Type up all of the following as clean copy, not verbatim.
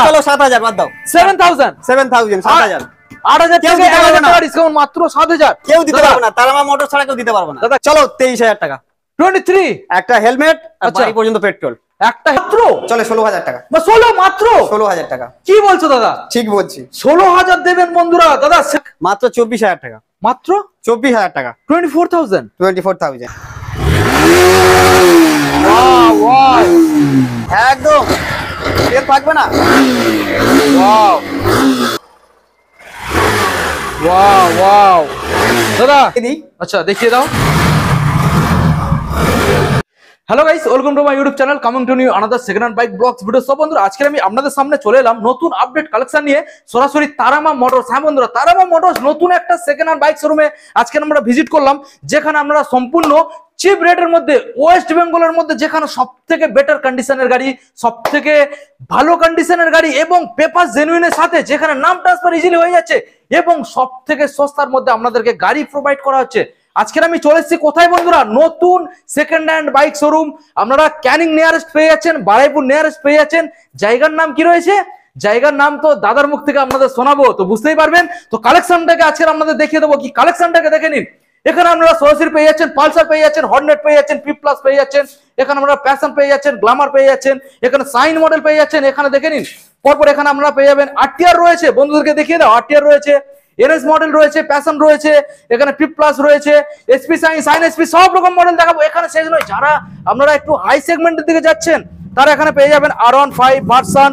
চলো 7000 বাদ দাও। 7000 7000 7000 8000 থেকে 1000 টাকা ডিসকাউন্ট মাত্র 7000 কেউ দিতে পারবে না, তারামা মোটর ছাড়া কেউ দিতে পারবে না দাদা। চলো 23000 টাকা 23 একটা হেলমেট আর বাড়ি পর্যন্ত পেট্রোল একটা মাত্র চলে 16000 টাকা। 16 মাত্র 16000 টাকা কি বলছো দাদা? ঠিক বলছি 16000 দেবেন বন্ধুরা দাদা মাত্র 24000 টাকা মাত্র 24000 টাকা 24000 24000 ওয়াও ওয়াও একদম তেল থাকবে না। ওয়াও ওয়াও ওয়াও দাদা আচ্ছা দেখিয়ে দাও। Hello guys, welcome to my YouTube channel, coming to new another second hand bike blogs video. সব বন্ধুরা আজকে আমি আপনাদের সামনে চলে এলাম নতুন আপডেট কালেকশন নিয়ে সরাসরি তারামা মোটরস। হ্যাঁ বন্ধুরা, তারামা মোটরস নতুন একটা সেকেন্ড হ্যান্ড বাইক শোরুমে আজকে আমরা ভিজিট করলাম, যেখানে আমরা সম্পূর্ণ চিপ রেটের মধ্যে ওয়েস্ট বেঙ্গলের মধ্যে যেখানে সব থেকে বেটার কন্ডিশনের গাড়ি, সব থেকে ভালো কন্ডিশনের গাড়ি এবং পেপার জেনুইনের সাথে যেখানে নাম ট্রান্সফার ইজিলি হয়ে যাচ্ছে এবং সব থেকে সস্তার মধ্যে আপনাদেরকে গাড়ি প্রোভাইড করা হচ্ছে। আজকের আমি চলে এসেছি কোথায় বন্ধুরা? নতুন সেকেন্ড হ্যান্ড বাইক শোরুম। আপনারা ক্যানিং নিয়ারেস্ট পেয়ে যাচ্ছেন, বারাইপুর নিয়ারেস্ট পেয়ে যাচ্ছেন। জায়গার নাম কি রয়েছে? জায়গার নাম তো দাদার মুখ থেকে আপনাদের শোনাবো, তো বুঝতেই পারবেন। তো কালেকশনটাকে আজকে আপনাদের দেখিয়ে দেবো, কি কালেকশনটাকে দেখে নিন। এখানে আপনারা সরাসরি পেয়ে যাচ্ছেন পালসার পেয়ে যাচ্ছেন, হর্নেট পেয়ে যাচ্ছেন, পি প্লাস পেয়ে যাচ্ছেন, এখানে আপনারা প্যাশন পেয়ে যাচ্ছেন, গ্ল্যামার পেয়ে যাচ্ছেন, এখানে সাইন মডেল পেয়ে যাচ্ছেন। এখানে দেখে নিন, পরপর এখানে আপনারা পেয়ে যাবেন আরটিআর রয়েছে, বন্ধুদেরকে দেখিয়ে দাও। আরটিআর রয়েছে, এনএস মডেল রয়েছে, প্যাশন রয়েছে, এখানে পি প্লাস রয়েছে, এসপি সাইন এসপি, সব রকম মডেল দেখাবো। এখানে শেষ নয়, যারা আপনারা একটু হাই সেগমেন্টের দিকে যাচ্ছেন তারা এখানে পেয়ে যাবেন R15 ভার্সন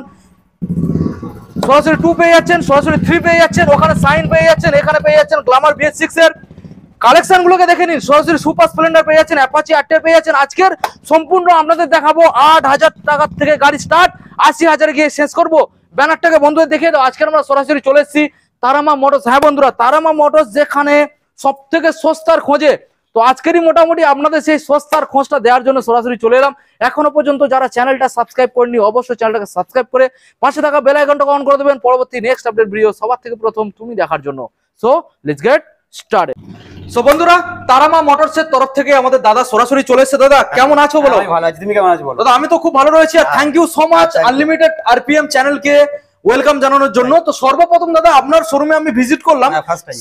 সরাসরি 2 পেয়ে যাচ্ছেন, সরাসরি 3 পেয়ে যাচ্ছেন, ওখানে সাইন পেয়ে যাচ্ছেন, এখানে পেয়ে যাচ্ছেন গ্ল্যামার BS6 এর কালেকশন গুলোকে দেখে নিন। সরাসরি সুপার স্প্লেন্ডার পেয়ে যাচ্ছেন, অ্যাপাচি আরটিআর পেয়ে যাচ্ছেন। আজকের সম্পূর্ণ আপনাদের দেখাবো 8000 টাকা থেকে গাড়ি স্টার্ট, 80000 গিয়ে শেষ করবো। ব্যানারটাকে বন্ধুদের দেখিয়ে দাও। আজকে আমরা সরাসরি চলে এসেছি তারামা মোটরস। হ্যাঁ বন্ধুরা, তারামা মোটরস যেখানে সব থেকে সস্তার খোঁজে, তো আজকেরই মোটামুটি আপনাদের সেই সস্তার খোঁজটা দেওয়ার জন্য সরাসরি চলে এলাম। এখনো পর্যন্ত যারা চ্যানেলটা সাবস্ক্রাইব করেনি অবশ্যই চ্যানেলটাকে সাবস্ক্রাইব করে পাশে থাকা বেল আইকনটাকে অন করে দেবেন পরবর্তী নেক্সট আপডেট ভিডিও সবার থেকে প্রথম তুমি দেখার জন্য। So let's get started. So বন্ধুরা, তারামা মোটরস এর তরফ থেকে আমাদের দাদা সরাসরি চলে এসেছে। দাদা কেমন আছো বলো? আমি ভালো আছি, তুমি কেমন আছো বলো? দাদা আমি তো খুব ভালো রয়েছি, আর thank you so much unlimited RPM চ্যানেলকে ওয়েলকাম জানানোর জন্য। তো সর্বপ্রথম দাদা আপনার শোরুমে আমি ভিজিট করলাম,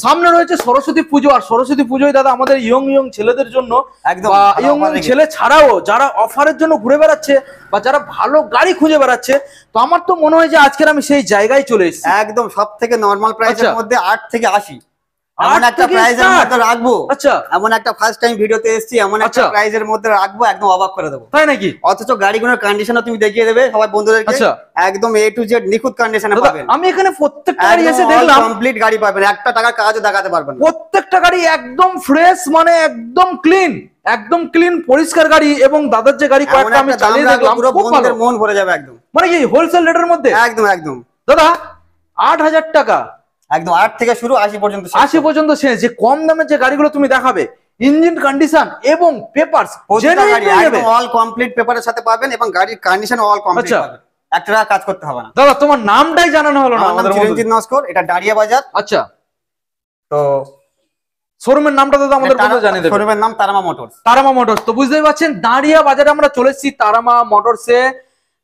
সামনে রয়েছে সরস্বতী পুজো, আর সরস্বতী পুজোয় দাদা আমাদের ইয়ং ছেলেদের জন্য, ইয়ং ছেলে ছাড়াও যারা অফারের জন্য ঘুরে বেড়াচ্ছে বা যারা ভালো গাড়ি খুঁজে বেড়াচ্ছে, তো আমার তো মনে হয় যে আজকের আমি সেই জায়গায় চলে এসেছি। একদম সব থেকে নরমাল প্রাইসের মধ্যে 8 থেকে 80 এমন একটা প্রাইসের মধ্যে রাখবো। আচ্ছা, এমন একটা ফার্স্ট টাইম ভিডিওতে এসেছি, এমন একটা প্রাইসের মধ্যে রাখবো, একদম অবাক করে দেবো। তাই নাকি? অথচ গাড়িগুলোর কন্ডিশনও তুমি দেখিয়ে দেবে সবাই বন্ধুদেরকে, একদম A to Z নিখুঁত কন্ডিশনে পাবেন। আমি এখানে প্রত্যেকটা গাড়ি এসে দেখলাম কমপ্লিট গাড়ি পাবেন, একটা টাকার কাজও দেখাতে পারবেন না। প্রত্যেকটা গাড়ি একদম ফ্রেশ, মানে একদম ক্লিন, একদম ক্লিন পরিষ্কার গাড়ি। এবং দাদার যে গাড়ি কয়েকটা আমি চালিয়ে দেখলাম, পুরো বন্ধুদের মন ভরে যাবে একদম। মানে কি হোলসেল রেটের মধ্যে? একদম একদম দাদা 8000 টাকা একদম 8 থেকে শুরু 80 পর্যন্ত, 80 পর্যন্ত শেষ। যে কম দামের যে গাড়িগুলো তুমি দেখাবে, ইঞ্জিন কন্ডিশন এবং পেপারস একদম অল কমপ্লিট পেপারের সাথে পাবেন এবং গাড়ির কন্ডিশন অল কমপ্লিট পাবেন, একটা টাকা কাজ করতে হবে না। দাদা তোমার নামটাই জানানো হলো না আমাদের। চিরঞ্জিত নস্কর, এটা ডাড়িয়া বাজার। আচ্ছা, তো শোরুমের নামটা দাদা আমাদের বন্ধু জানিয়ে দেবে। শোরুমের নাম তারামা মোটরস। তারামা মোটরস, তো বুঝতেই পারছেন দাঁড়িয়া বাজারে আমরা চলে এসেছি তারামা মোটরসে।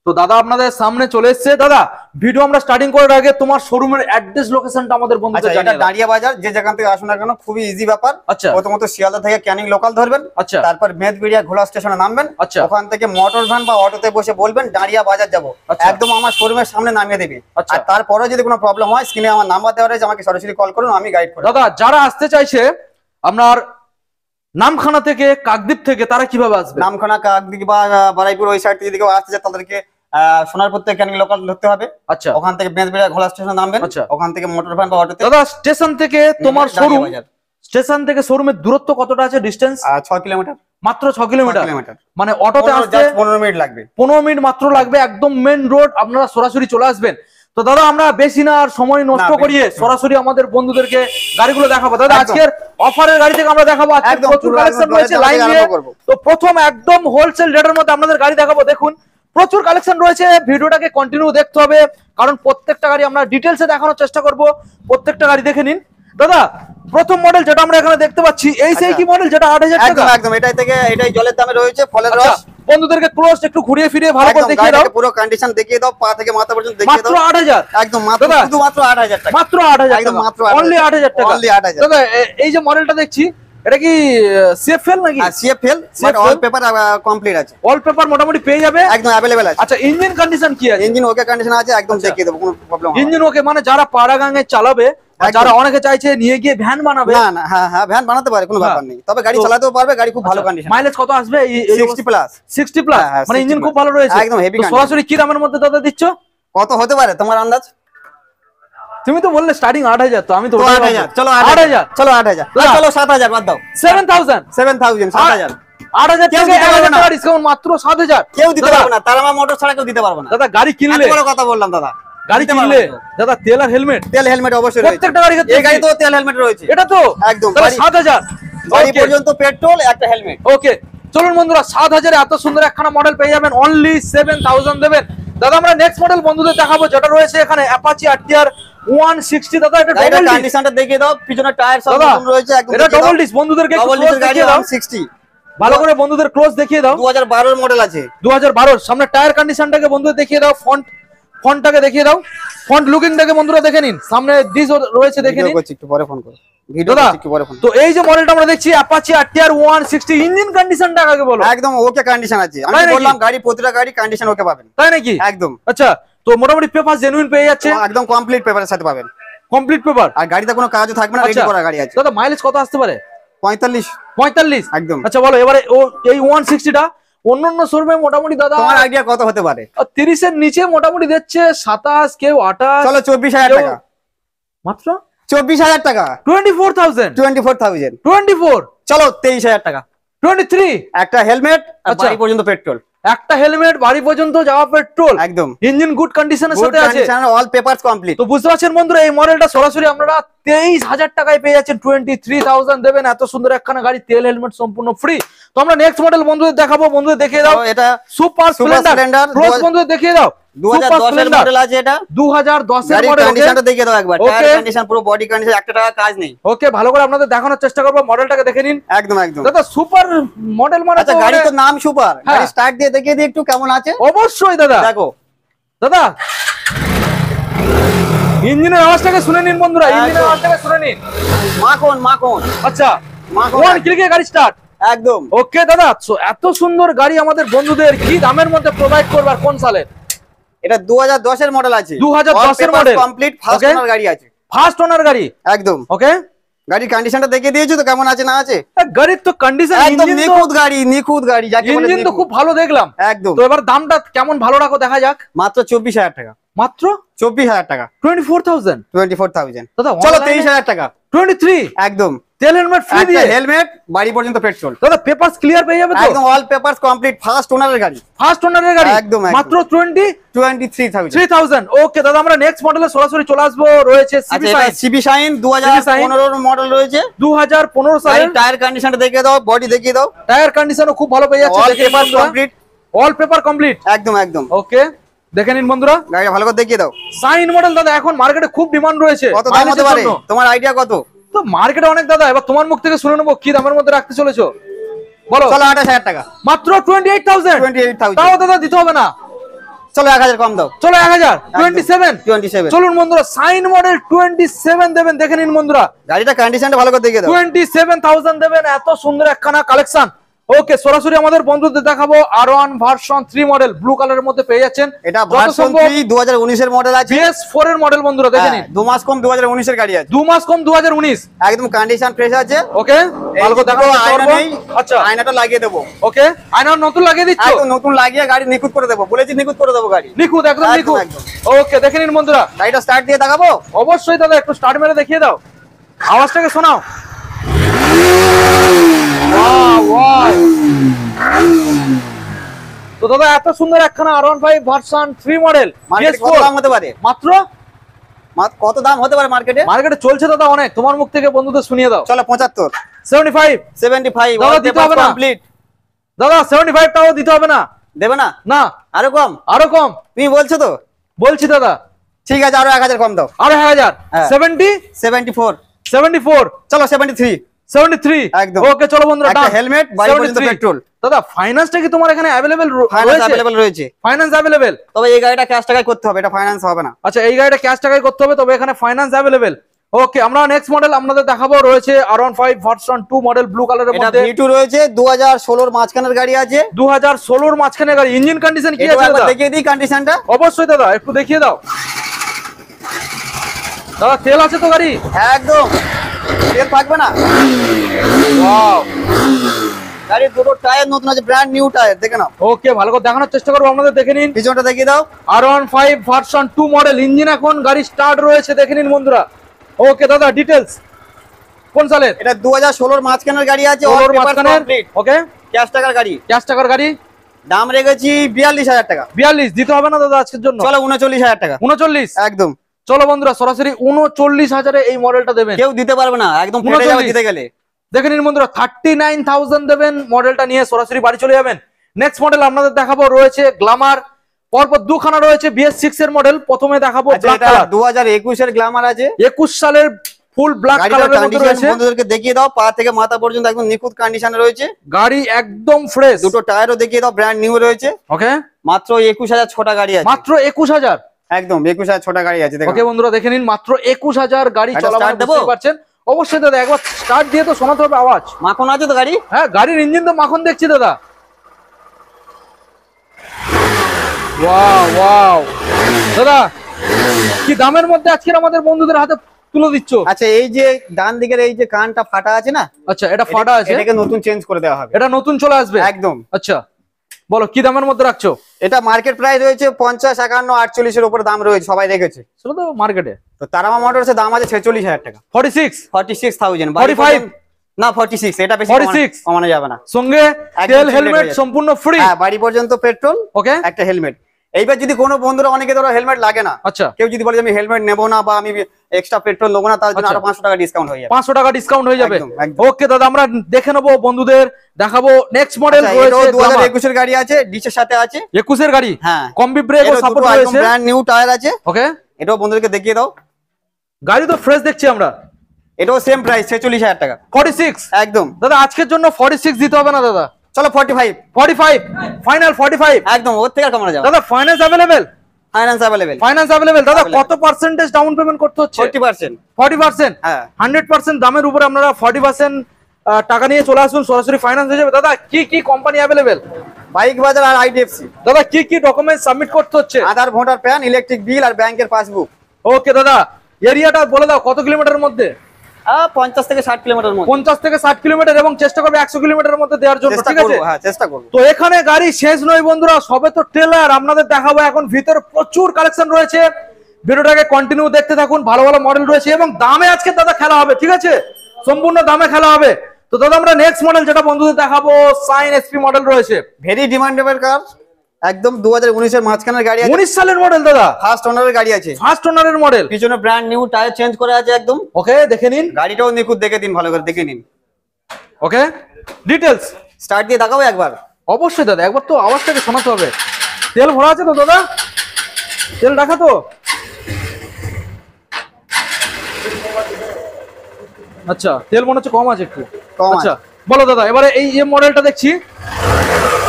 তো দাদা আপনাদের সামনে চলে এসেছে। দাদা ভিডিও আমরা স্টার্টিং করার আগে তোমার শোরুমের অ্যাড্রেস লোকেশনটা আমাদের বন্ধুদের জানিয়ে দাও। এটা দাঁড়িয়া বাজার, যে যেখান থেকে আসুন না কেন খুবই ইজি ব্যাপার। আচ্ছা, প্রথমত শিয়ালদা থেকে ক্যানিং লোকাল ধরবেন, আচ্ছা, তারপর মেদবিড়িয়া ঘোলা স্টেশনে নামবেন, আচ্ছা, ওখান থেকে মোটর ভ্যান বা অটোতে বসে বলবেন দাঁড়িয়া বাজার যাবো, একদম আমার শোরুমের সামনে নামিয়ে দেবে। আর তারপরে যদি কোনো প্রবলেম হয় স্ক্রিনে আমার নাম্বার দেওয়া রয়েছে, আমাকে সরাসরি কল করুন, আমি গাইড করব। দাদা যারা আসতে চাইছে আপনার নামখানা থেকে, কাকদ্বীপ থেকে, তারা কিভাবে আসবে? নামখানা, কাকদ্বীপ বা বারাইপুর ওই সাইড থেকে যদি আসতে চায় তাদেরকে সোনারপুর থেকে ক্যানিং লোকাল ধরতে হবে। আচ্ছা, ওখান থেকে মেদবিড়িয়া ঘোলা স্টেশনে নামবেন, ওখান থেকে মোটর ভ্যান বা অটোতে। দাদা স্টেশন থেকে তোমার শোরুম, স্টেশন থেকে শোরুমের দূরত্ব কতটা আছে? ডিসটেন্স 6 কিলোমিটার, মাত্র 6 কিলোমিটার। মানে অটোতে আসতে 15 মিনিট লাগবে, 15 মিনিট মাত্র লাগবে, একদম মেন রোড, আপনারা সরাসরি চলে আসবেন। তো দাদা আমরা বেশি না আর সময় নষ্ট করিয়ে সরাসরি আমাদের বন্ধুদেরকে গাড়িগুলো দেখাবো। দাদা আজকের অফারের গাড়ি থেকে আমরা দেখাবো, আজকে প্রচুর কালেকশন রয়েছে লাইন দিয়ে। তো প্রথম একদম হোলসেল রেটের মধ্যে আপনাদের গাড়ি দেখাবো। দেখুন প্রচুর কালেকশন রয়েছে, ভিডিওটাকে কন্টিনিউ দেখতে হবে, কারণ প্রত্যেকটা গাড়ি আমরা ডিটেলসে দেখানোর চেষ্টা করব। প্রত্যেকটা গাড়ি দেখে নিন। দাদা প্রথম মডেল যেটা আমরা এখানে দেখতে পাচ্ছি, এই সেই কি মডেল যেটা 8000 টাকা? একদম এটাই থেকে, এটাই জলের দামে রয়েছে, ফলের রস। বন্ধুদেরকে ক্লোজ একটু ঘুরিয়ে ফিরিয়ে ভালো করে একদম দেখিয়ে দাও। গাড়িটাকে পুরো কন্ডিশন দেখিয়ে দাও, পা থেকে মাথা পর্যন্ত দেখিয়ে দাও। মাত্র 8000, একদম মাত্র, দাদা, শুধুমাত্র 8000 টাকা, মাত্র 8000 একদম টাকা, মাত্র অনলি 8000 টাকা। অনলি 8000। দাদা এই যে মডেলটা দেখছি, এটা কি সিএফএল নাকি? আর CFL but all paper complete আছে, অল পেপার মোটামুটি পেয়ে যাবে, একদম अवेलेबल আছে। আচ্ছা ইঞ্জিন কন্ডিশন কি আছে? ইঞ্জিন ওকে কন্ডিশন আছে, একদম দেখিয়ে দেবো, কোনো প্রবলেম হবে না। ইঞ্জিন ওকে, মানে যারা পাড়াগাঙে চালাবে, আর একদম। যারা অনেকে চাইছে নিয়ে গিয়ে ভ্যান বানাবে, না না, হ্যাঁ হ্যাঁ ভ্যান বানাতে পারে, কোনো হ্যাঁ। ব্যাপার নেই, তবে গাড়ি তো- চালাতেও পারবে, গাড়ি খুব ভালো কন্ডিশন। মাইলেজ কত আসবে? 60 প্লাস। 60 প্লাস, হ্যাঁ, মানে 60 ইঞ্জিন খুব plus। ভালো রয়েছে, একদম heavy তো condition। সরাসরি কি দামের মধ্যে দাদা দিচ্ছ? কত হতে পারে তোমার আন্দাজ? তুমি তো বললে স্টার্টিং 8000, তো আমি তো তো ওটাই 8000, ভাবছি। চলো 8000, চলো 8000, দাদা। চলো 7000 বাদ দাও, 7000, 7000, 7000 8000 কেউ থেকে দিতে পারবে 1000 না। টাকা ডিসকাউন্ট, মাত্র 7000। কেউ দিতে দাদা, পারবে না, তারামা মোটর ছাড়া কেউ দিতে পারবে না। দাদা গাড়ি কিনলে, এত বড় কথা বললাম দাদা, গাড়ি দিতে পারবে কিনলে না। দাদা তেল আর হেলমেট তেল হেলমেট অবশ্যই রয়েছে, প্রত্যেকটা গাড়ি ক্ষেত্রে এই গাড়ি তো তেল হেলমেট রয়েছে, এটা তো একদম, তাহলে গাড়ি- 7000। গাড়ি ওকে পর্যন্ত পেট্রোল, একটা হেলমেট। ওকে, চলুন বন্ধুরা, 7000 এত সুন্দর একখানা মডেল পেয়ে যাবেন, অনলি 7000 দেবেন। দাদা আমরা নেক্সট মডেল বন্ধুদের দেখাবো, যেটা রয়েছে এখানে অ্যাপাচি আরটিআর 160। দাদা এটা গাড়িটার ডাবল ডিস্ক, কন্ডিশনটা দেখিয়ে দাও, পিছনে টায়ার সব দাদা নতুন রয়েছে, একদম এটা ডাবল ডিস্ক, বন্ধুদেরকে একটু ডাবল close ডিস্কের গাড়ি দেখিয়ে দাও, 160, ভালো করে বন্ধুদের ক্লোজ দেখিয়ে দাও। 2012 এর মডেল আছে। 2012 সামনে টায়ার কন্ডিশনটাকে বন্ধুদের দেখিয়ে দাও, ফন্টটাকে দেখিয়ে দাও, ফন্ট লুকিংটাকে বন্ধুরা দেখে নিন, সামনে ডিস রয়েছে দেখে ভিডিও নিন। করছি, একটু পরে ফোন করো, ভিডিও দাদা করছি, একটু পরে ফোন। তো এই যে মডেলটা আমরা দেখছি অ্যাপাচি আরটিআর 160, ইঞ্জিন কন্ডিশনটা আগে বলো। একদম ওকে কন্ডিশন আছে, আমি তাই নাকি? বললাম গাড়ি প্রতিটা গাড়ি কন্ডিশন ওকে পাবেন, তাই নাকি? একদম আচ্ছা, তো মোটামুটি পেপার জেনুইন পেয়ে যাচ্ছে, একদম কমপ্লিট পেপারের সাথে পাবেন, কমপ্লিট পেপার। আর গাড়িতে কোনো কাজও থাকবে না, রেডি আচ্ছা করা গাড়ি আছে। দাদা মাইলেজ কত আসতে পারে? 45 45, একদম। আচ্ছা বলো এবারে ও এই 160টা অন্যান্য শোরুমে মোটামুটি দাদা তোমার আইডিয়া কত হতে পারে? 30 এর নিচে মোটামুটি দিচ্ছে 27, কেউ 28, চলো 24000 কেউ- টাকা, মাত্র 24000 টাকা, 24000, 24000, 24, চলো 23000 টাকা, 23, একটা হেলমেট আর আচ্ছা। বাড়ি পর্যন্ত পেট্রোল, একটা হেলমেট, বাড়ি পর্যন্ত যাওয়া পেট্রোল, একদম ইঞ্জিন গুড কন্ডিশনের গুড সাথে আছে। Condition, all papers complete. তো বুঝতে পারছেন বন্ধুরা, এই মডেলটা সরাসরি আপনারা 23000 টাকায় পেয়ে যাচ্ছেন, 23000 দেবেন, এত সুন্দর একখানা গাড়ি, তেল হেলমেট সম্পূর্ণ ফ্রি। তো আমরা নেক্সট মডেল বন্ধুদের দেখাবো, বন্ধুদের দেখিয়ে দাও, এটা সুপার স্প্লেন্ডার স্প্লেন্ডার, ক্রস, বন্ধুদের দেখিয়ে দাও, 2010 এর মডেল আছে, এটা 2010 এর গাড়ির মডেল। কন্ডিশনটা দেখিয়ে দাও একবার, Okay. টায়ার কন্ডিশন পুরো, বডি কন্ডিশন, একটা টাকা কাজ নেই, ওকে, ভালো করে আপনাদের দেখানোর চেষ্টা করবো, মডেলটাকে দেখে নিন। একদম একদম। দাদা সুপার মডেল মানে আচ্ছা তো গাড়ি মানে- তো নাম সুপার, হ্যাঁ। গাড়ি স্টার্ট দিয়ে দেখিয়ে দিই একটু কেমন আছে, অবশ্যই দাদা। দেখো দাদা ইঞ্জিনের আওয়াজটাকে শুনে নিন বন্ধুরা, একদম। ইঞ্জিনের আওয়াজটাকে শুনে নিন। মাখন মাখন আচ্ছা, মাখন, ওয়ান ক্লিকে গাড়ি স্টার্ট। একদম। ওকে দাদা, so এত সুন্দর গাড়ি আমাদের বন্ধুদের কি দামের মধ্যে প্রোভাইড করবে, আর কোন সালে? এটা 2010 এর মডেল আছে, 2010 এর মডেল, কমপ্লিট ফার্স্ট Okay. ওনার গাড়ি আছে, ফার্স্ট ওনার গাড়ি, একদম। ওকে। গাড়ির কন্ডিশনটা দেখিয়ে দিয়েছো তো কেমন আছে না আছে, গাড়ির তো কন্ডিশন, একদম ইঞ্জিন তো, নিখুঁত গাড়ি, নিখুঁত গাড়ি যাকে বলে ইঞ্জিন তো নিখুঁত। খুব ভালো দেখলাম। একদম, তো এবার দামটা কেমন ভালো রাখো, দেখা যাক। মাত্র 24000 টাকা, মাত্র 24000 টাকা, 24000 24000, দাদা। চলো online এ 23000 টাকা, 23, একদম। তেল হেলমেট ফ্রি একটা দিয়ে, হেলমেট, বাড়ি পর্যন্ত পেট্রোল, দাদা পেপারস ক্লিয়ার পেয়ে যাবে তো? একদম অল পেপারস কমপ্লিট, ফার্স্ট ওনারের গাড়ি, ফার্স্ট ওনারের গাড়ি, একদম, একদম। মাত্র 23000। 23000। ওকে দাদা, আমরা নেক্সট মডেলে সরাসরি চলে আসবো, রয়েছে আচ্ছা সিবি এটা সাইন সিবি শাইন 2015 মডেল রয়েছে, 2015 সালের, গাড়ির টায়ার কন্ডিশনটা দেখিয়ে দাও, বডি দেখিয়ে দাও, টায়ার কন্ডিশনও খুব ভালো পেয়ে যাচ্ছে, অল দেখে পেপার নিন বন্ধুরা। কমপ্লিট, অল পেপার কমপ্লিট, একদম একদম। ওকে দেখে নিন বন্ধুরা। গাড়িটা ভালো করে দেখিয়ে দাও, সাইন মডেল দাদা এখন মার্কেটে খুব ডিমান্ড রয়েছে, কত দাম mileage হতে এর পারে, জন্য। তোমার আইডিয়া কত? তো মার্কেটে অনেক দাদা, এবার তোমার মুখ থেকে শুনে নেবো কি দামের মধ্যে রাখতে চলেছো, বলো। চলো 28000 টাকা, মাত্র 28000, 28000, তাও দাদা দিতে হবে না, চলো 1000 কম দাও, চলো 1000, 27। 27। চলুন বন্ধুরা, সাইন মডেল 27 দেবেন, দেখে নিন বন্ধুরা, গাড়িটা কন্ডিশনটা ভালো করে দেখিয়ে দাও, 27000 দেবেন, এত সুন্দর একখানা কালেকশন। ওকে, সরাসরি আমাদের বন্ধুদের দেখাবো R1 ভার্সন 3 মডেল, ব্লু কালারের মধ্যে পেয়ে যাচ্ছেন। এটা যত ভার্সন সম্ভব 3 2019 এর মডেল আছে, BS4 এর মডেল বন্ধুরা, দেখে নিন। 2 মাস কম 2019 এর গাড়ি আছে, 2 মাস কম 2019, একদম কন্ডিশন ফ্রেশ আছে। ওকে ভালো করে দেখাবো, আয়না নেই, আচ্ছা আয়নাটা লাগিয়ে দেবো, ওকে, আয়না নতুন লাগিয়ে দিচ্ছ, একদম নতুন লাগিয়ে গাড়ি নিখুঁত করে দেবো, বলেছি নিখুঁত করে দেবো গাড়ি, নিখুঁত, একদম একদম, নিখুঁত। একদম। ওকে দেখে নিন বন্ধুরা, গাড়িটা স্টার্ট দিয়ে দেখাবো, অবশ্যই দাদা একটু স্টার্ট মেরে দেখিয়ে দাও, আওয়াজটাকে শোনাও। Wow, wow। তো দাদা এত সুন্দর একখানা R15 ভার্সন 3 মডেল, মার্কেটে কত দাম হতে পারে, মাত্র কত দাম হতে পারে মার্কেটে? মার্কেটে চলছে দাদা অনেক, তোমার মুখ থেকে বন্ধুদের শুনিয়ে দাও। চলো 75, 75, 75, দাদা দিতে হবে না। কমপ্লিট, দাদা 75 টাও দিতে হবে না, দেবে না? না আরো কম? আরো কম তুমি বলছো তো, বলছি দাদা, ঠিক আছে আরো 1000 কম দাও, আরো 1000, হ্যাঁ। 70, 74, 74, চলো 73, 73 একদম। ওকে চলো বন্ধুরা, একটা হেলমেট, বাড়ি পর্যন্ত পেট্রোল। দাদা ফাইন্যান্সটা কি তোমার এখানে अवेलेबल ফাইন্যান্স রয়েছে? अवेलेबल রয়েছে। ফাইন্যান্স अवेलेबल, তবে এই গাড়িটা ক্যাশ টাকায় করতে হবে, এটা ফাইন্যান্স হবে না। আচ্ছা এই গাড়িটা ক্যাশ টাকায় করতে হবে, তবে এখানে ফাইন্যান্স अवेलेबल। ওকে আমরা নেক্সট মডেল আপনাদের দেখাবো, রয়েছে R15 ভার্সন 2 মডেল ব্লু কালারের এটা মধ্যে। V2 রয়েছে, 2016 এর মাঝখানের গাড়ি আছে। 2016 এর মাঝখানে গাড়ি, ইঞ্জিন কন্ডিশন কি এটা আছে একবার দাদা? দেখিয়ে দিই কন্ডিশনটা। অবশ্যই দাদা একটু দেখিয়ে দাও। দাদা তেল আছে তো গাড়ি? একদম তেল থাকবে না। ওয়াও, গাড়ির দুটো টায়ার নতুন আছে, ব্র্যান্ড নিউ টায়ার, দেখে নাও। ওকে ভালো করে দেখানোর চেষ্টা করবো আপনাদের, দেখে নিন। পিছনটা দেখিয়ে দাও। R15 ভার্সন 2 মডেল, ইঞ্জিন এখন গাড়ি স্টার্ট রয়েছে, দেখে নিন বন্ধুরা। ওকে দাদা ডিটেইলস কোন সালের? এটা 2016 এর মাঝখানের গাড়ি আছে, অল পেপার কমপ্লিট। ওকে ক্যাশ টাকার গাড়ি। ক্যাশ টাকার গাড়ি, দাম রেখেছি 42000 টাকা। 42 দিতে হবে না দাদা আজকের জন্য? চলো 39000 টাকা। 39 একদম। চলো বন্ধুরা সরাসরি 39,000 এই মডেলটা দেবেন। কেউ দিতে পারবে না, একদম ফেটে যাবে দিতে গেলে। দেখে নিন বন্ধুরা 39,000 দেবেন, মডেলটা নিয়ে সরাসরি বাড়ি চলে যাবেন। নেক্সট মডেল আপনাদের দেখাবো, রয়েছে গ্ল্যামার, পরপর দুখানা রয়েছে BS6 এর মডেল। প্রথমে দেখাবো ব্ল্যাক কালার, 2021 এর গ্ল্যামার আছে, 21 সালের ফুল ব্ল্যাক কালারের মধ্যে রয়েছে। বন্ধুদেরকে দেখিয়ে দাও, পা থেকে মাথা পর্যন্ত একদম নিখুঁত কন্ডিশনে রয়েছে। গাড়ি একদম ফ্রেশ, দুটো টায়ারও দেখিয়ে দাও, ব্র্যান্ড নিউ রয়েছে। ওকে মাত্র 21000 ছোটা গাড়ি আছে। মাত্র 21,000। একদম 21000 ছোটা গাড়ি আছে, দেখো। ওকে বন্ধুরা দেখে নিন, মাত্র 21,000 গাড়ি একটা চলাচল start দেবো? করতে পারছেন। অবশ্যই দাদা একবার স্টার্ট দিয়ে তো শোনাতে হবে আওয়াজ। মাখন আছে তো গাড়ি? হ্যাঁ গাড়ির ইঞ্জিন তো মাখন দেখছি দাদা। ওয়াও ওয়াও দাদা, কি দামের মধ্যে আজকের আমাদের বন্ধুদের হাতে তুলে দিচ্ছ? আচ্ছা এই যে ডান দিকের এই যে কানটা ফাটা আছে না, আচ্ছা এটা ফাটা আছে, এটাকে নতুন চেঞ্জ করে দেওয়া হবে। এটা নতুন চলে আসবে একদম। আচ্ছা বলো কি দামের মধ্যে রাখছো? এটা মার্কেট প্রাইস রয়েছে 50, 51, 48 এর উপরে দাম রয়েছে, সবাই রেখেছে। সেটা তো মার্কেটে। তো তারামা মোটরসের দাম আছে 46000 টাকা। 46 46000। 45 না 46, এটা বেশি 46 কমানো যাবে না। সঙ্গে একদম তেল flat হেলমেট হয়ে যাবে। সম্পূর্ণ ফ্রি। হ্যাঁ বাড়ি পর্যন্ত পেট্রোল, ওকে একটা হেলমেট। এইবার যদি কোনো বন্ধুরা, অনেকে ধরো হেলমেট লাগে না, আচ্ছা কেউ যদি বলে যে আমি হেলমেট নেবো না বা আমি এক্সট্রা পেট্রোল নেবো না, তার জন্য আরো 500 টাকা ডিসকাউন্ট হয়ে যাবে। 500 টাকা ডিসকাউন্ট হয়ে যাবে। একদম, একদম। ওকে দাদা আমরা দেখে নেবো, বন্ধুদের দেখাবো। নেক্সট মডেল আচ্ছা, রয়েছে এটাও 2021 এর গাড়ি আছে, ডিসের সাথে আছে। 21 এর গাড়ি, হ্যাঁ কম্বি ব্রেক ও সাপোর্ট রয়েছে, ব্র্যান্ড নিউ টায়ার আছে। ওকে এটাও বন্ধুদেরকে দেখিয়ে দাও। গাড়ি তো ফ্রেশ দেখছি আমরা। এটাও সেম প্রাইস 46000 টাকা। 46 একদম। দাদা আজকের জন্য 46 দিতে হবে না দাদা? চলো 45। 45 ফাইনাল 45। একদম, ওর থেকে আর কমানো যাবে। দাদা finance available? Finance available. Finance available. দাদা Available। কত পার্সেন্টেজ ডাউন পেমেন্ট করতে হচ্ছে? 40%। 40%? হ্যাঁ 100% দামের উপরে আপনারা 40% টাকা নিয়ে চলে আসুন, সরাসরি ফাইন্যান্স হয়ে যাবে। দাদা কি কি কোম্পানি अवेलेबल? বাইক বাজার আর IDFC। দাদা কি কি ডকুমেন্ট সাবমিট করতে হচ্ছে? আধার, ভোটার প্যান, ইলেকট্রিক বিল আর ব্যাংকের পাসবুক। ওকে দাদা এরিয়াটা বলে দাও, কত কিলোমিটারের মধ্যে? 50 থেকে 60 কিলোমিটার মধ্যে। 50 থেকে 60 কিলোমিটার, এবং চেষ্টা করবে 100 কিলোমিটারের মধ্যে দেওয়ার জন্য, চেষ্টা ঠিক আছে? করব, হ্যাঁ চেষ্টা করব। তো এখানে গাড়ি শেষ নয় বন্ধুরা, সবে তো ট্রেলার আপনাদের দেখাবো। এখন ভিতরে প্রচুর কালেকশন রয়েছে, ভিডিওটাকে কন্টিনিউ দেখতে থাকুন। ভালো ভালো মডেল রয়েছে এবং দামে আজকে দাদা খেলা হবে, ঠিক আছে? সম্পূর্ণ দামে খেলা হবে। তো দাদা আমরা নেক্সট মডেল যেটা বন্ধুদের দেখাবো, সাইন SP মডেল রয়েছে, ভেরি ডিমান্ডেবল কার। একদম 2019 এর মাঝখানের গাড়ি আছে, 19 সালের মডেল দাদা, ফার্স্ট ওনারের গাড়ি আছে। ফার্স্ট ওনারের মডেল, পিছনে ব্র্যান্ড নিউ টায়ার চেঞ্জ করে আছে একদম। ওকে দেখে নিন। গাড়িটাও নিখুঁত, দেখে দিন, ভালো করে দেখে নিন। ওকে ডিটেলস স্টার্ট দিয়ে দেখাবো একবার। অবশ্যই দাদা, একবার তো আওয়াজটাকে শোনাতে হবে। তেল ভরা আছে তো দাদা? তেল রাখা তো? আচ্ছা তেল মনে হচ্ছে কম আছে একটু। কম আছে। আচ্ছা বলো দাদা, এবারে এই মডেলটা দেখছি,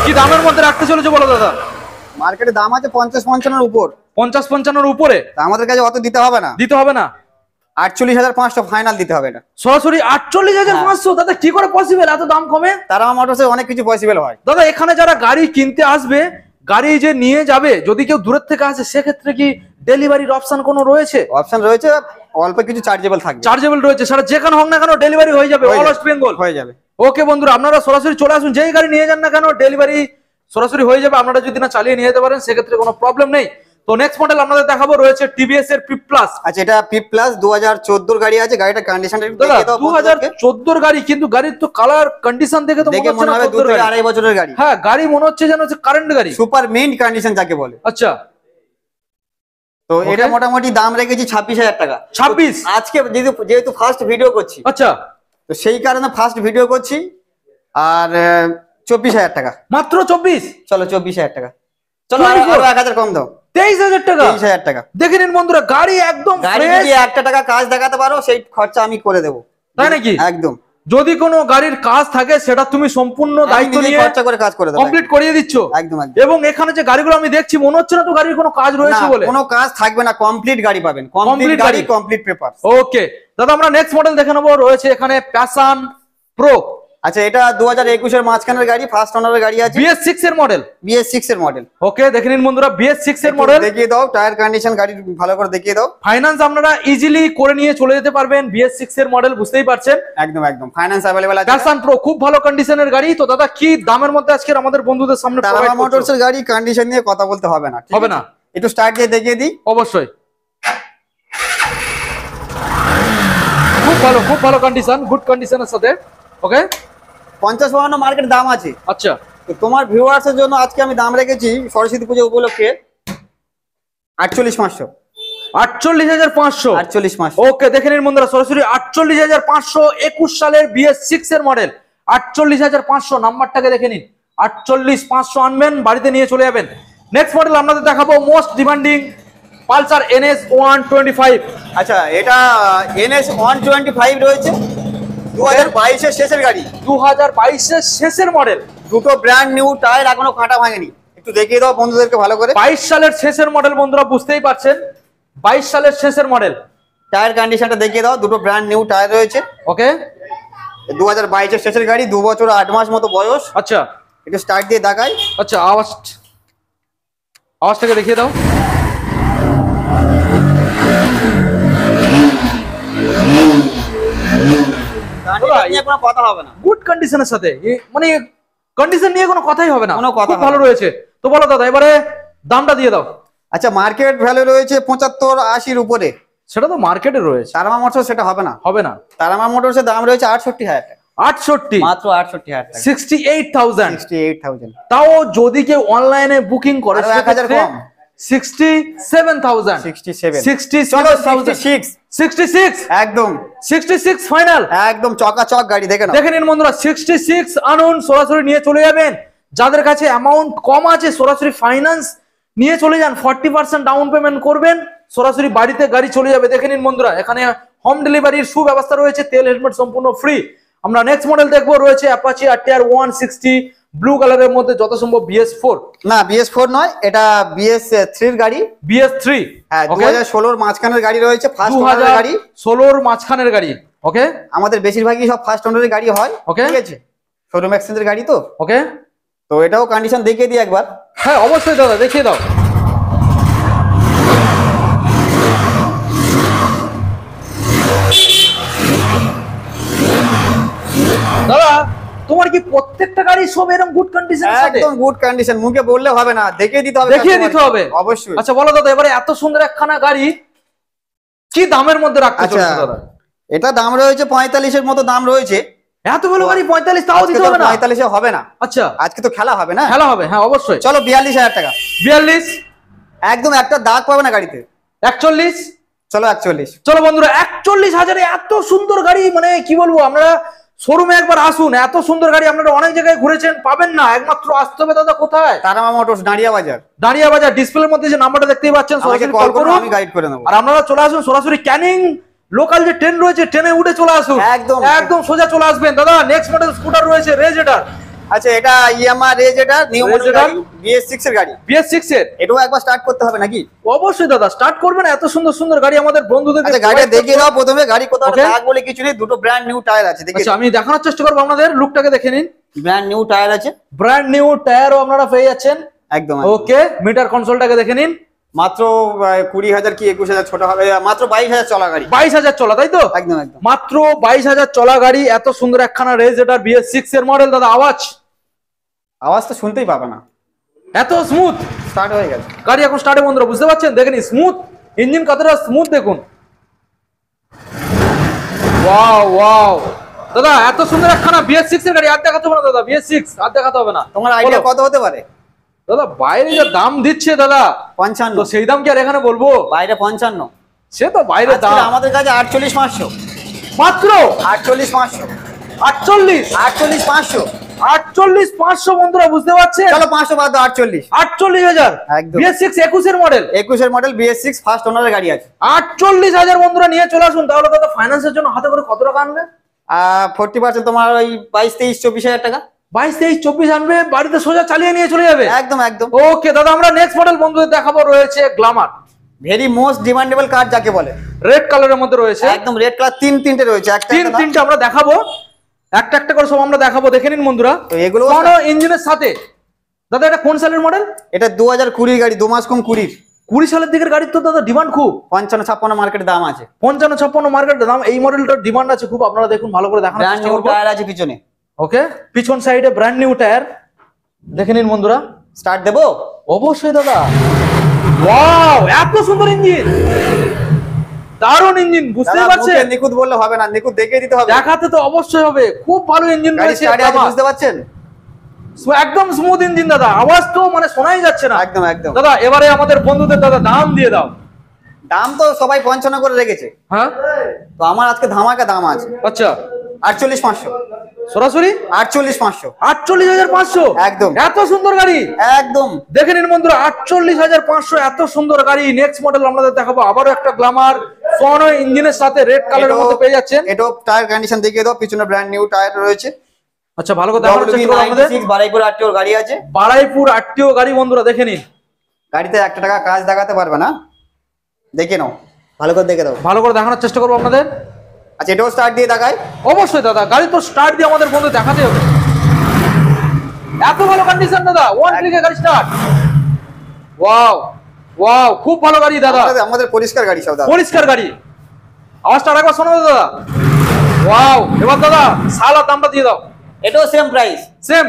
কি দামের মধ্যে রাখতে চলেছে বলো দাদা? মার্কেটে দাম আছে 50-55 এর উপর। 50-55 উপরে? তা আমাদের কাছে অত দিতে হবে না, দিতে হবে না? 48500 ফাইনাল দিতে হবে। এটা সরাসরি 48,500? দাদা কি করে পসিবল এত দাম কমে? তারামা মোটরসে অনেক কিছু পসিবল হয় দাদা এখানে যারা গাড়ি কিনতে আসবে, গাড়ি যে নিয়ে যাবে, যদি কেউ দূরের থেকে আসে, সেক্ষেত্রে কি ডেলিভারির অপশন কোনো রয়েছে? অপশন রয়েছে, অল্প কিছু চার্জেবল থাকবে। চার্জেবল রয়েছে, সেটা যেখানে হোক না কেন ডেলিভারি হয়ে যাবে, অল ওয়েস্ট বেঙ্গল হয়ে যাবে। ওকে বন্ধুরা আপনারা সরাসরি চলে আসুন, যেই গাড়ি নিয়ে যান না কেন ডেলিভারি সরাসরি হয়ে যাবে। আপনারা যদি না চালিয়ে নিয়ে যেতে পারেন সেক্ষেত্রে কোনো প্রবলেম নেই। তো নেক্সট মডেল আপনাদের দেখাবো, রয়েছে TVS এর PIP প্লাস। আচ্ছা এটা PIP প্লাস 2014 গাড়ি আছে। গাড়িটা কন্ডিশনটা একটু দাদা দেখিয়ে দাও। 2014 গাড়ি, কিন্তু গাড়ির তো কালার কন্ডিশন দেখে তো দেখে মনে হবে 2 থেকে 2.5 বছরের গাড়ি। হ্যাঁ গাড়ি মনে হচ্ছে যেন হচ্ছে কারেন্ট গাড়ি, সুপার মিন্ট কন্ডিশন যাকে বলে। আচ্ছা তো এটা মোটামুটি দাম রেখেছি 26000 টাকা। 26? আজকে যেহেতু ফার্স্ট ভিডিও করছি, আচ্ছা তো সেই কারণে ফার্স্ট ভিডিও করছি। আর 24000 টাকা মাত্র 24? চলো 24000 টাকা। চলো আরো 1000 কম দাও, 23,000 টাকা। 23000 টাকা। দেখে নিন বন্ধুরা, গাড়ি একদম গাড়ি ফ্রেশ। যদি 1 টাকা কাজ দেখাতে পারো, সেই খরচা আমি করে দেবো। তাই নাকি? একদম। যদি কোনো গাড়ির কাজ থাকে সেটা তুমি সম্পূর্ণ দায়িত্ব নিয়ে খরচা করে কাজ করে দেবো, কমপ্লিট করিয়ে দিচ্ছ। একদম একদম। এবং এখানে যে গাড়িগুলো আমি দেখছি মনে হচ্ছে না তো গাড়ির কোনো কাজ রয়েছে না, বলে। কোনো কাজ থাকবে না, কমপ্লিট গাড়ি পাবেন, কমপ্লিট গাড়ি, কমপ্লিট পেপার। ওকে দাদা, আমরা নেক্সট মডেল দেখে নেবো। রয়েছে এখানে প্যাশন প্রো। আচ্ছা, এটা 2021 এর মাঝখানের গাড়ি, ফার্স্ট ওনারের গাড়ি আছে, BS6 এর মডেল। BS6 এর মডেল। ওকে, দেখে নিন বন্ধুরা, BS6 এর মডেল। দেখিয়ে দাও টায়ার কন্ডিশন, গাড়ি ভালো করে দেখিয়ে দাও। ফাইন্যান্স আপনারা ইজিলি করে নিয়ে চলে যেতে পারবেন, BS6 এর মডেল, বুঝতেই পারছেন। একদম একদম, ফাইন্যান্স अवेलेबल আছে। প্যাশন প্রো খুব ভালো কন্ডিশনের গাড়ি। তো দাদা কি দামের মধ্যে আজকে আমাদের বন্ধুদের সামনে টাটা মোটরস এর গাড়ি, কন্ডিশন নিয়ে কথা বলতে হবে না, হবে না? একটু স্টার্ট দিয়ে দেখিয়ে দিই। অবশ্যই, খুব ভালো কন্ডিশন, গুড কন্ডিশনের সাথে। ওকে, 50-52 মার্কেট দাম আছে। আচ্ছা, তো তোমার ভিউয়ার্স এর জন্য আজকে আমি দাম রেখেছি সরস্বতী পুজো উপলক্ষে 48,500। 48,500। 48,500। ওকে, দেখে নিন বন্ধুরা, সরাসরি 48,500, 21 সালের BS6 এর মডেল। 48,500 নাম্বারটাকে দেখে নিন, 48,500 আনবেন, বাড়িতে নিয়ে চলে যাবেন। নেক্সট মডেল আপনাদের দেখাবো মোস্ট ডিমান্ডিং পালসার NS 125। আচ্ছা, এটা NS 125 রয়েছে, 2022 এর শেষের গাড়ি, 2022 এর শেষের মডেল। দুটো ব্র্যান্ড নিউ টায়ার, এখনো কাটা ভাঙেনি। একটু দেখিয়ে দাও বন্ধুদেরকে ভালো করে। 22 সালের শেষের মডেল বন্ধুরা, বুঝতেই পারছেন, 22 সালের শেষের মডেল। টায়ার কন্ডিশনটা দেখিয়ে দাও, দুটো ব্র্যান্ড নিউ টায়ার রয়েছে। ওকে, 2022 এর শেষের গাড়ি, 2 বছর 8 মাস মতো বয়স। আচ্ছা একটু স্টার্ট দিয়ে দেখাই। আচ্ছা, আওয়াজটাকে দেখিয়ে দাও। নিয়ে কোনো কথা হবে না, গুড কন্ডিশনের সাথে, মানে কন্ডিশন নিয়ে কোনো কথাই হবে না, কোনো কথা খুব ভালো রয়েছে। তো বলো দাদা, এবারে দামটা দিয়ে দাও। আচ্ছা, মার্কেট ভ্যালু রয়েছে 75-80 উপরে। সেটা তো মার্কেটে রয়েছে, তারামা মোটরস সেটা হবে না, হবে না। তারামা মোটরস এর দাম রয়েছে 68,000 টাকা। 68, মাত্র 68,000 টাকা, 68,000। 68,000। তাও যদি কেউ অনলাইনে বুকিং করে আরো 1,000 কম, 67,000। 67। চলো 66, 66, একদম 66 ফাইনাল। একদম চকাচক গাড়ি, দেখে নাও। দেখে নিন বন্ধুরা, 66 আনুন, সরাসরি নিয়ে চলে যাবেন। যাদের কাছে অ্যামাউন্ট কম আছে সরাসরি ফাইন্যান্স নিয়ে চলে যান, 40% ডাউন পেমেন্ট করবেন, সরাসরি বাড়িতে গাড়ি চলে যাবে। দেখে নিন বন্ধুরা, এখানে হোম ডেলিভারির সুব্যবস্থা রয়েছে, তেল হেলমেট সম্পূর্ণ ফ্রি। আমরা নেক্সট মডেল দেখবো, রয়েছে অ্যাপাচি RTR 160 ব্লু কালারের মধ্যে, যত সম্ভব BS4। না, BS4 নয়, এটা BS3 এর গাড়ি। BS3, হ্যাঁ, 2016 মাঝখানের গাড়ি রয়েছে, ফার্স্ট ওনারের গাড়ি। 2016 মাঝখানের গাড়ি। ওকে, আমাদের বেশিরভাগই সব ফার্স্ট ওনারের গাড়ি হয়, ওকে, ঠিক আছে, শোরুম এক্সচেঞ্জের গাড়ি তো। ওকে, তো এটাও কন্ডিশন দেখিয়ে দিই একবার। হ্যাঁ অবশ্যই দাদা, দেখিয়ে দাও। দাদা, তোমার কি প্রত্যেকটা গাড়ি সব এরকম গুড কন্ডিশনের সাথে? একদম গুড কন্ডিশন, মুখে বললে হবে না, দেখিয়ে দিতে হবে, দেখিয়ে দিতে হবে অবশ্যই। আচ্ছা বলো দাদা, এবারে এত সুন্দর একখানা গাড়ি কি দামের মধ্যে রাখতে আচ্ছা, চলেছো দাদা? এটা দাম রয়েছে 45 এর মতো দাম রয়েছে। এত ভালো গাড়ি 45, তাও দিতে হবে না? 45 এ হবে না। আচ্ছা, আজকে তো খেলা হবে না, খেলা হবে, হ্যাঁ অবশ্যই। চলো 42,000 টাকা। 42, একদম একটা দাগ পাবে না গাড়িতে। 41, চলো 41। চলো বন্ধুরা, 41,000 এত সুন্দর গাড়ি, মানে কি বলবো, আপনারা শোরুমে একবার আসুন, এত সুন্দর গাড়ি আপনারা অনেক জায়গায় ঘুরেছেন, পাবেন না, একমাত্র আসতে হবে দাদা কোথায়? তারামা মোটরস, দাঁড়িয়া বাজার। দাঁড়িয়া বাজার, ডিসপ্লের মধ্যে যে নাম্বারটা দেখতেই পাচ্ছেন, আমাকে সরাসরি কল কল করুন, করুন, আমি গাইড করে নেব। আর আপনারা চলে আসুন সরাসরি ক্যানিং লোকাল যে ট্রেন রয়েছে, ট্রেনে উঠে চলে আসুন, একদম একদম সোজা চলে আসবেন। দাদা নেক্সট মডেল স্কুটার রয়েছে রেজেটার। আচ্ছা, এটা ইয়ামাহা রেজ, এটা নিউ মডেল গাড়ি, BS6 এর গাড়ি। BS6 এর, এটাও একবার স্টার্ট করতে হবে নাকি? অবশ্যই দাদা স্টার্ট করবেন, এত সুন্দর সুন্দর গাড়ি আমাদের বন্ধুদের। আচ্ছা, গাড়িটা দেখিয়ে দাও প্রথমে, গাড়ি কোথাও দাগ বলে কিছু নেই, দুটো ব্র্যান্ড নিউ টায়ার আছে, দেখে। আচ্ছা, আমি দেখানোর চেষ্টা করবো আপনাদের, লুকটাকে দেখে নিন। ব্র্যান্ড নিউ টায়ার আছে, ব্র্যান্ড নিউ টায়ারও আপনারা পেয়ে যাচ্ছেন। একদম। ওকে, মিটার কনসোলটাকে দেখে নিন। মাত্র 20,000 কি 21,000 ছোট হবে, মাত্র 22,000 চলা গাড়ি। 22,000 চলা, তাই তো? একদম একদম, মাত্র 22,000 চলা গাড়ি, এত সুন্দর একখানা রেজেটার BS6 এর মডেল। দাদা আওয়াজ তো শুনতেই পাবে না, এত স্মুথ স্টার্ট হয়ে গেছে গাড়ি এখন স্টার্টে বন্ধুরা, বুঝতে পারছেন? দেখেন স্মুথ ইঞ্জিন, কতটা স্মুথ দেখুন। ওয়াও ওয়াও দাদা, এত সুন্দর একখানা BS6 এর গাড়ি আর দেখাতে হবে না দাদা, BS6 আর দেখাতে হবে না। তোমার আইডিয়া কত হতে পারে দাদা? বাইরে যে দাম দিচ্ছে দাদা 55, তো সেই দাম কি আর এখানে বলবো? বাইরে 55, সে তো বাইরে দাম। আমাদের কাছে 48,500, মাত্র 48,500, 48, 48,500, 48,500 বন্ধুরা, বুঝতে পারছেন? চলো 500 বাদ দাও, 48, 48,000 একদম। BS6 21 এর মডেল, 21 এর মডেল BS6 ফার্স্ট ওনারের গাড়ি আছে। 48,000 বন্ধুরা নিয়ে চলে আসুন। তাহলে দাদা ফাইন্যান্সের জন্য হাতে করে কত টাকা আনবে? 40% তোমার ওই 22-23-24 হাজার টাকা। 22-23-24 আনবে, বাড়িতে সোজা চালিয়ে নিয়ে চলে যাবে। একদম একদম। ওকে দাদা, আমরা নেক্সট মডেল বন্ধুদের দেখাবো, রয়েছে গ্ল্যামার। ভেরি মোস্ট ডিমান্ডেবল কার যাকে বলে, রেড কালারের মধ্যে রয়েছে, একদম রেড কালার, তিনটে রয়েছে, তিনটে আমরা দেখাবো, একটা একটা করে সব আমরা দেখাবো, দেখে নিন বন্ধুরা। তো এগুলো কোন ইঞ্জিনের সাথে দাদা, এটা কোন সালের মডেল? এটা 2020 গাড়ি, 2 মাস কম 20 সালের দিকের গাড়ির তো দাদা ডিমান্ড খুব। 55-56 মার্কেটে দাম আছে, 55-56 মার্কেটের দাম। এই মডেলটার ডিমান্ড আছে খুব, আপনারা দেখুন ভালো করে দেখানোর ব্র্যান্ড চেষ্টা নিউ করব। টায়ার আছে পিছনে। ওকে, পিছন সাইডে ব্র্যান্ড নিউ টায়ার, দেখে নিন বন্ধুরা। স্টার্ট দেবো? অবশ্যই দাদা। ওয়াও, এত সুন্দর ইঞ্জিন, দারুণ ইঞ্জিন, বুঝতে পারছেন? নিখুঁত বললে হবে না, নিখুঁত দেখিয়ে দিতে হবে। দেখাতে তো অবশ্যই হবে, খুব ভালো ইঞ্জিন রয়েছে, বুঝতে পারছেন? একদম স্মুথ ইঞ্জিন দাদা, আওয়াজ তো মানে শোনাই যাচ্ছে না। একদম একদম। দাদা এবারে আমাদের বন্ধুদের দাদা দাম দিয়ে দাও। দাম তো সবাই 55 করে রেখেছে, হ্যাঁ, তো আমার আজকে ধামাকা দাম আছে। আচ্ছা, 48,500 সরাসরি 48,500। 48,500 একদম। এত সুন্দর গাড়ি, একদম দেখে নিন বন্ধুরা, 48,500 এত সুন্দর গাড়ি। নেক্সট মডেল আপনাদের দেখাবো, আবারও একটা গ্ল্যামার ফোনো ইঞ্জিনের সাথে রেড কালারের মধ্যে পেয়ে যাচ্ছেন। এটাও টায়ার কন্ডিশন দেখিয়ে দাও, পিছনে ব্র্যান্ড নিউ টায়ার রয়েছে। আচ্ছা, ভালো করে দেখানোর চেষ্টা করব আপনাদের। বারাইপুর আরটিও গাড়ি আছে, বারাইপুর আরটিও গাড়ি বন্ধুরা, দেখে নিন। গাড়িতে 1 টাকা কাজ দেখাতে পারবে না, দেখে নাও, ভালো করে দেখে দাও। ভালো করে দেখানোর চেষ্টা করবো আপনাদের। আচ্ছা, এটাও স্টার্ট দিয়ে দেখায়? অবশ্যই দাদা, গাড়ি তো স্টার্ট দিয়ে আমাদের বন্ধু দেখাতে হবে। এত ভালো কন্ডিশন দাদা, 1 ক্লিকে গাড়ি স্টার্ট। ওয়াও ওয়াও, খুব ভালো গাড়ি দাদা, আমাদের পরিষ্কার গাড়ি সব দাদা, পরিষ্কার গাড়ি। আওয়াজটা আরেকবার শোনাও দাদা। ওয়াও, এবার দাদা সাল আর দামটা দিয়ে দাও। এটাও সেম প্রাইস, সেম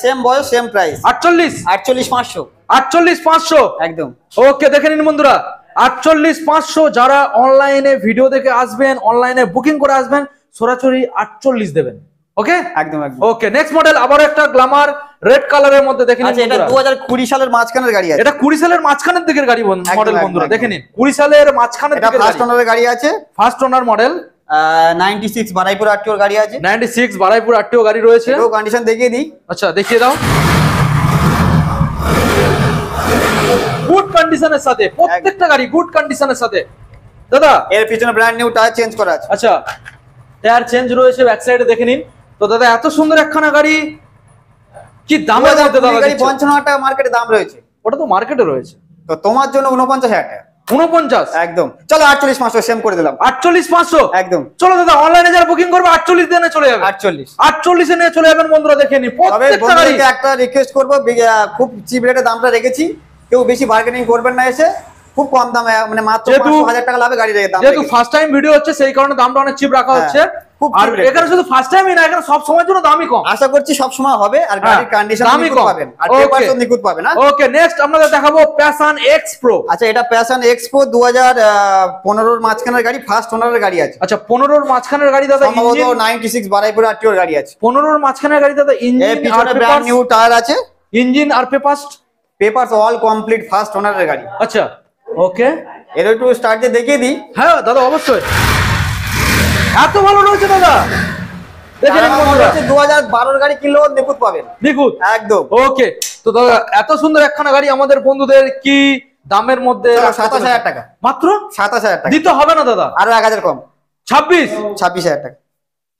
সেম বয়স, সেম প্রাইস। 48,500 48,500 একদম। ওকে, দেখে নিন বন্ধুরা, 48,500। যারা অনলাইনে ভিডিও দেখে আসবেন, অনলাইনে বুকিং করে আসবেন, সরাসরি 48 দেবেন। ওকে, একদম একদম। ওকে, নেক্সট মডেল আবার একটা গ্ল্যামার রেড কালারের মধ্যে, দেখে নিন। আচ্ছা, এটা 2020 সালের মাঝখানের গাড়ি আছে, এটা 20 সালের মাঝখানের দিকের গাড়ি মডেল বন্ধুরা, দেখে নিন। 20 সালের মাঝখানের এটা দিকের ফার্স্ট ওনারের গাড়ি আছে, ফার্স্ট ওনার মডেল। 96 বারাইপুর আরটিওর গাড়ি আছে, 96 বারাইপুর আরটিও গাড়ি রয়েছে। এটাও কন্ডিশন দেখিয়ে দিই। আচ্ছা, দেখিয়ে দাও। গুড কন্ডিশনের সাথে, প্রত্যেকটা গাড়ি গুড কন্ডিশনের সাথে দাদা। এর পিছনে ব্র্যান্ড নিউ টায়ার চেঞ্জ করা আছে। আচ্ছা, টায়ার চেঞ্জ রয়েছে, ব্যাক সাইডে দেখে নিন। তো দাদা এত সুন্দর একখানা গাড়ি, কি দামের মধ্যে দাদা? 55,000 টাকা মার্কেটে দাম রয়েছে। ওটা তো মার্কেটে রয়েছে, তো তোমার জন্য 49,000 টাকা। 49 একদম। চলো 48,500 সেম করে দিলাম। 48,500 একদম। চলো দাদা, অনলাইনে যারা বুকিং করবে 48 দিয়ে চলে যাবে। 48 এ নিয়ে চলে যাবেন বন্ধুরা, দেখে নিন প্রত্যেকটা গাড়ি। একটা রিকোয়েস্ট করবো, খুব চিপ রেটে দামটা রেখেছি, কেউ বেশি বার্গেনিং করবেন না, এসে খুব কম দামে, মানে মাত্র 500,000 টাকা লাভে গাড়ি রেখে দাম। যেহেতু ফার্স্ট টাইম ভিডিও হচ্ছে, সেই কারণে দামটা অনেক চিপ রাখা হচ্ছে। আর এখানে শুধু ফার্স্ট টাইমই না, এখানে সব সময়ের জন্য দামই কম। আশা করছি সব সময় হবে, আর গাড়ির কন্ডিশন নিখুঁত পাবেন, আর পেপারসও নিখুঁত পাবেন। ওকে, নেক্সট আপনাদের দেখাবো প্যাশন এক্স প্রো। আচ্ছা, এটা প্যাশন এক্স প্রো 2015 এর মাঝখানের গাড়ি, ফার্স্ট ওনারের গাড়ি আছে। আচ্ছা, 15 এর মাঝখানের গাড়ি দাদা, সম্ভবত 96 বারাইপুর আরটিওর গাড়ি আছে। 15 এর মাঝখানের গাড়ি দাদা, ইঞ্জিন পিছনে ব্র্যান্ড নিউ টায়ার আছে, ইঞ্জিন আর পেপারস অল কমপ্লিট, ফার্স্ট ওনারের গাড়ি। আচ্ছা, ওকে, এর একটু স্টার্ট দিয়ে দেখিয়ে দিই। হ্যাঁ দাদা, অবশ্যই। এত ভালো রয়েছে দাদা, দেখেন বন্ধুরা, 2012 এর গাড়ি কিনলেও নিখুঁত পাবেন, নিখুঁত একদম। ওকে, তো দাদা এত সুন্দর একখানা গাড়ি আমাদের বন্ধুদের কি দামের মধ্যে? 27,000 টাকা মাত্র। 27,000 টাকা দিতে হবে না দাদা, আরো 1,000 কম। 26,000 টাকা।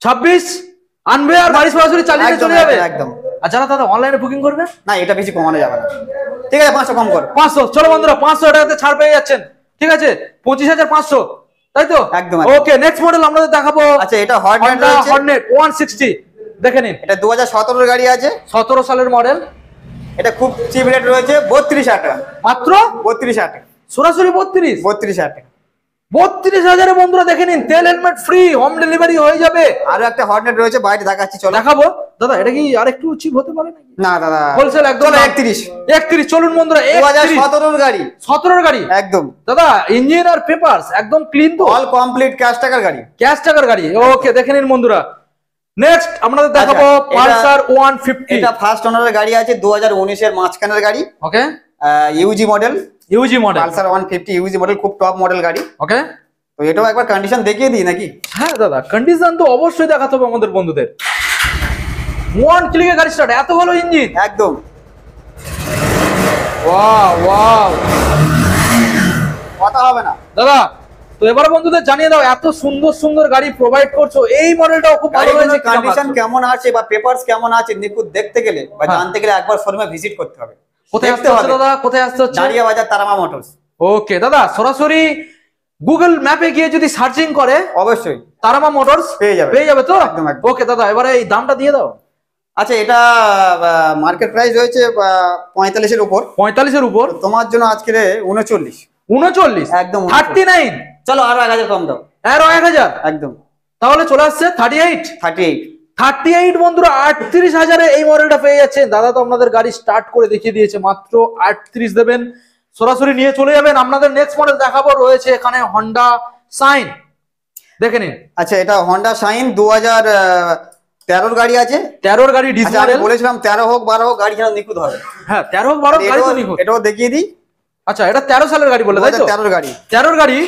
26 আনবে আর বাড়ি সরাসরি চালিয়ে চলে যাবে। একদম। আর যারা দাদা অনলাইনে বুকিং করবে, না এটা বেশি কমানো যাবে না, ঠিক আছে 500 কম কর। 500। চলো বন্ধুরা, 500 টাকাতে ছাড় পেয়ে যাচ্ছেন, ঠিক আছে, 25,500, তাই তো? একদম। ওকে, নেক্সট মডেল আপনাদের দেখাবো। আচ্ছা, এটা হর্নেট 160, দেখে নিন। এটা 2017 এর গাড়ি আছে, 17 সালের মডেল। এটা খুব চিপ রেট রয়েছে, 32,000 টাকা মাত্র। 32,000 টাকা সরাসরি 32,000 টাকা। 32,000 বন্ধুরা, দেখে নিন, তেল হেলমেট ফ্রি, হোম ডেলিভারি হয়ে যাবে। আরো একটা হর্নেট রয়েছে, বাইরে দেখাচ্ছি, চলো দেখাবো দাদা। এটা কি আর একটু চিপ হতে পারে নাকি? না দাদা, হোলসেল একদম 31। চলুন বন্ধুরা, 2017 এর গাড়ি, 17 এর গাড়ি একদম দাদা, ইঞ্জিন আর পেপারস একদম ক্লিন তো, অল কমপ্লিট, ক্যাশ টাকার গাড়ি, ক্যাশ টাকার গাড়ি। ওকে, দেখে নিন বন্ধুরা, নেক্সট আপনাদের দেখাবো পালসার 150। এটা ফার্স্ট ওনারের গাড়ি আছে, 2019 এর মাঝখানের গাড়ি। Okay, UG model, Pulsar 150 UG model, খুব টপ মডেল গাড়ি। ওকে, তো এটাও একবার কন্ডিশন দেখিয়ে দিই নাকি? হ্যাঁ দাদা, কন্ডিশন তো অবশ্যই দেখাতে হবে আমাদের বন্ধুদের। 1 ক্লিকে গাড়ি স্টার্ট, এত ভালো ইঞ্জিন, একদম। ওয়াও ওয়াও, কথা হবে না দাদা। তো এবার বন্ধুদের জানিয়ে দাও, এত সুন্দর সুন্দর গাড়ি প্রোভাইড করছো, এই মডেলটাও খুব ভালো রয়েছে, কন্ডিশন কেমন আছে বা পেপারস কেমন আছে নিখুঁত দেখতে গেলে বা জানতে গেলে একবার শোরুমে ভিজিট করতে হবে। কোথায় আসতে হচ্ছে দাদা, কোথায় আসতে হচ্ছে? দাঁড়িয়া বাজার তারামা মোটরস। ওকে দাদা, সরাসরি গুগল ম্যাপে গিয়ে যদি সার্চিং করে অবশ্যই তারামা মোটরস পেয়ে যাবে তো? একদম। ওকে দাদা, এবারে এই দামটা দিয়ে দাও। আচ্ছা, এটা মার্কেট প্রাইস রয়েছে 45 এর উপর। 45 এর উপর? তোমার জন্য আজকে 39। 39 একদম 39। চলো আরো 1000 কম দাও। আরো 1000? একদম। তাহলে চলে আসছে 38। 38 বন্ধুরা, 38,000-এ এই মডেলটা পেয়ে যাচ্ছেন। দাদা তো আপনাদের গাড়ি স্টার্ট করে দেখিয়ে দিয়েছে, মাত্র 38 দেবেন, সরাসরি নিয়ে চলে যাবেন। আপনাদের নেক্সট মডেল দেখাবো, রয়েছে এখানে হন্ডা শাইন, দেখে নিন। আচ্ছা, এটা হন্ডা শাইন 2013 গাড়ি আছে। 13 গাড়ি ডিজেল মডেল। আমি বলেছিলাম 13 হোক 12 হোক গাড়ি যেন নিখুঁত হবে। হ্যাঁ, 13 হোক 12 গাড়ি তো নিখুঁত। এটাও দেখিয়ে দিই। আচ্ছা, এটা 13 সালের গাড়ি বলে, তাই তো? 13 গাড়ি। 13 গাড়ি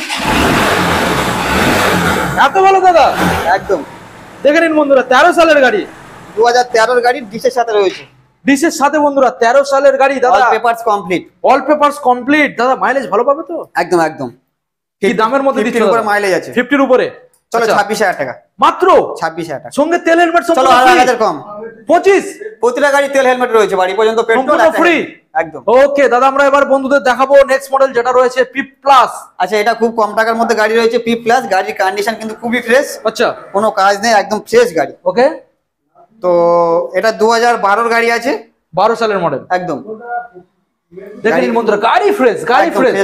এত ভালো দাদা? একদম। দেখে নিন বন্ধুরা, 13 সালের গাড়ি, 2013 গাড়ি, ডিসের সাথে রয়েছে। ডিসের সাথে বন্ধুরা, 13 সালের গাড়ি দাদা। All papers complete. All papers complete দাদা। মাইলেজ ভালো পাবে তো? একদম একদম। কি দামের মধ্যে দিচ্ছ? 50 এর উপরে মাইলেজ আছে। 50 এর উপরে? চলো 26,000 টাকা মাত্র। 26,000 টাকা সঙ্গে তেল হেলমেট চলো 1000 কম। 25। প্রতিটা গাড়ি তেল হেলমেট রয়েছে, বাড়ি পর্যন্ত পেট্রোল ফ্রি। একদম। ওকে দাদা, আমরা এবার বন্ধুদের দেখাবো নেক্সট মডেল, যেটা রয়েছে পিপ প্লাস। আচ্ছা, এটা খুব কম টাকার মধ্যে গাড়ি রয়েছে, পিপ প্লাস। গাড়ির কন্ডিশন কিন্তু খুবই ফ্রেশ। আচ্ছা, কোনো কাজ নেই, একদম ফ্রেশ গাড়ি। ওকে, তো এটা 2012 গাড়ি আছে। 12 সালের মডেল একদম। দেখেন বন্ধুরা, গাড়ি ফ্রেশ, গাড়ি ফ্রেশ,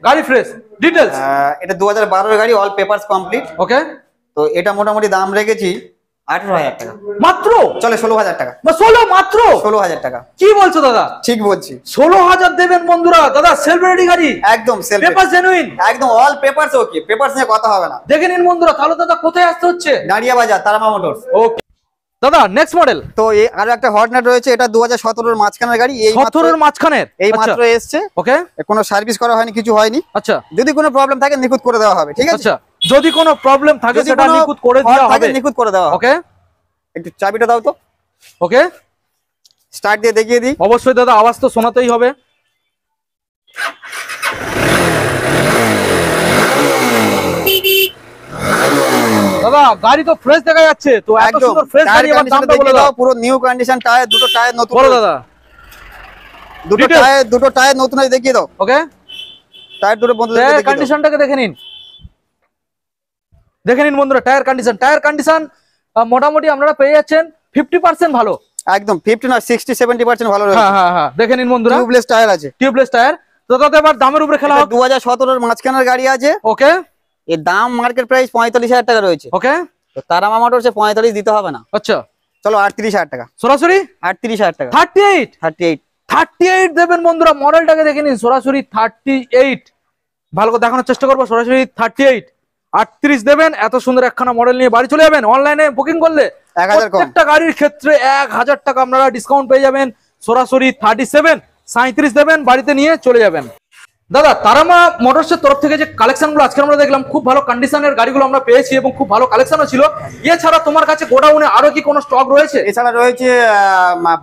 গাড়ি ফ্রেশ। ডিটেইলস, এটা 2012 গাড়ি, অল পেপারস কমপ্লিট। ওকে। তো এটা মোটামুটি দাম রেখেছি 18,000 টাকা মাত্র। চলে 16,000 টাকা। 16 মাত্র? 16,000 টাকা। কি বলছো দাদা? ঠিক বলছি। 16,000 দেবেন বন্ধুরা। দাদা সেলফ রেডি গাড়ি, একদম সেলফ পেপার জেনুইন, একদম অল পেপারস ওকে, পেপারস নিয়ে কথা হবে না। দেখে নিন বন্ধুরা। তাহলে দাদা কোথায় আসতে হচ্ছে? দাঁড়িয়া বাজার তারামা মোটরস। ওকে দাদা, নেক্সট মডেল। তো আরো একটা হর্নেট রয়েছে, এটা 2017 এর মাঝখানের গাড়ি। এই 17 এর মাঝখানের? এই মাত্র এসেছে। ওকে, কোনো সার্ভিস করা হয়নি, কিছু হয়নি। আচ্ছা, যদি কোনো প্রবলেম থাকে নিখুঁত করে দেওয়া হবে, ঠিক আছে? আচ্ছা, যদি কোনো প্রবলেম থাকে সেটা নিখুঁত করে দেওয়া হবে, নিখুঁত করে দেওয়া হবে। ওকে, একটু চাবিটা দাও তো। ওকে, স্টার্ট দিয়ে দেখিয়ে দিই। অবশ্যই দাদা, আওয়াজ তো শোনাতেই হবে। দাদা গাড়ি তো ফ্রেশ দেখা যাচ্ছে, তো এত সুন্দর ফ্রেশ গাড়ি, এবার দামটা বলে দাও। পুরো নিউ কন্ডিশন, টায়ার দুটো টায়ার নতুন। বলো দাদা, দুটো টায়ার নতুন আছে, দেখিয়ে দাও। ওকে, টায়ার দুটো বন্ধুদের দেখিয়ে দাও। কন্ডিশনটাকে দেখে নিন, দেখে নিন বন্ধুরা। টায়ার কন্ডিশন মোটামুটি আপনারা পেয়ে যাচ্ছেন 50% ভালো। একদম 50 না 60-70% ভালো রয়েছে। হ্যাঁ হ্যাঁ হ্যাঁ, দেখে নিন বন্ধুরা। টিউবলেস টায়ার আছে, টিউবলেস টায়ার। তো দাদা এবার দামের উপরে খেলা হোক। 2017 এর মাঝখানের গাড়ি আছে। ওকে, এর দাম মার্কেট প্রাইস 45,000 টাকা রয়েছে। ওকে, তো তারামা মোটরসে 45 দিতে হবে না। আচ্ছা, চলো 38,000 টাকা সরাসরি। 38,000 টাকা। 38 দেবেন বন্ধুরা। মডেলটাকে দেখে নিন, সরাসরি 38। ভালো করে দেখানোর চেষ্টা করবো। সরাসরি 38, 38 দেবেন। এত সুন্দর একখানা মডেল নিয়ে বাড়ি চলে যাবেন। অনলাইনে বুকিং করলে 1000 কম। প্রত্যেকটা গাড়ির ক্ষেত্রে 1000 টাকা আপনারা ডিসকাউন্ট পেয়ে যাবেন। সরাসরি 37 দেবেন, বাড়িতে নিয়ে চলে যাবেন। দাদা তারামা মোটরসের তরফ থেকে যে কালেকশনগুলো আজকে আমরা দেখলাম, খুব ভালো কন্ডিশনের গাড়িগুলো আমরা পেয়েছি এবং খুব ভালো কালেকশনও ছিল। এছাড়া তোমার কাছে গোডাউনে আরো কি কোনো স্টক রয়েছে? এছাড়া রয়েছে